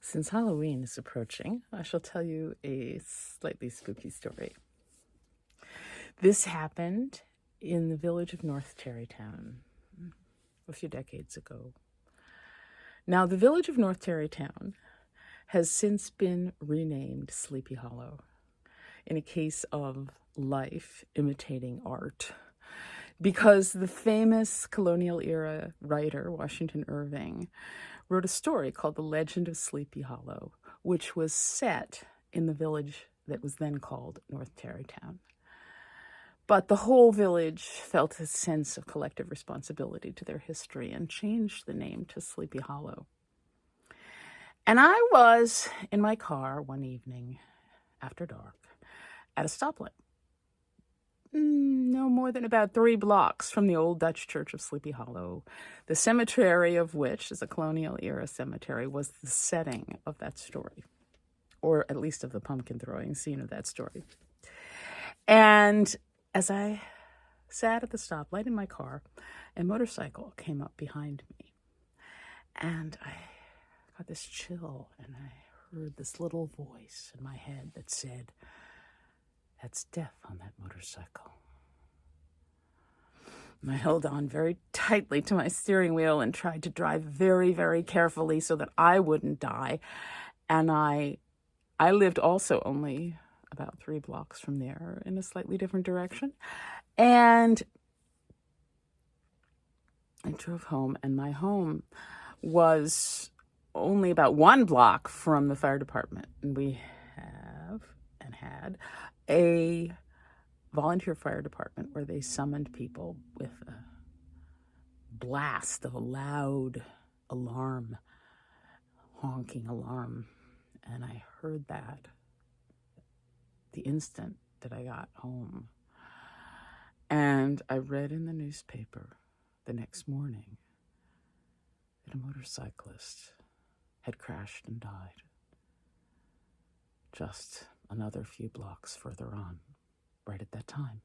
Since Halloween is approaching, I shall tell you a slightly spooky story. This happened in the village of North Tarrytown a few decades ago. Now, the village of North Tarrytown has since been renamed Sleepy Hollow in a case of life imitating art, because the famous colonial era writer Washington Irving wrote a story called The Legend of Sleepy Hollow, which was set in the village that was then called North Tarrytown. But the whole village felt a sense of collective responsibility to their history and changed the name to Sleepy Hollow. And I was in my car one evening after dark at a stoplight, no more than about 3 blocks from the old Dutch church of Sleepy Hollow, the cemetery of which is a colonial era cemetery, was the setting of that story, or at least of the pumpkin throwing scene of that story. And as I sat at the stoplight in my car, a motorcycle came up behind me, and I got this chill, and I heard this little voice in my head that said, "That's death on that motorcycle." And I held on very tightly to my steering wheel and tried to drive very, very carefully so that I wouldn't die. And I lived also only about 3 blocks from there in a slightly different direction. And I drove home, and my home was only about 1 block from the fire department. And we have and had a volunteer fire department where they summoned people with a blast of a loud alarm, honking alarm. And I heard that the instant that I got home. And I read in the newspaper the next morning that a motorcyclist had crashed and died just another few blocks further on, right at that time.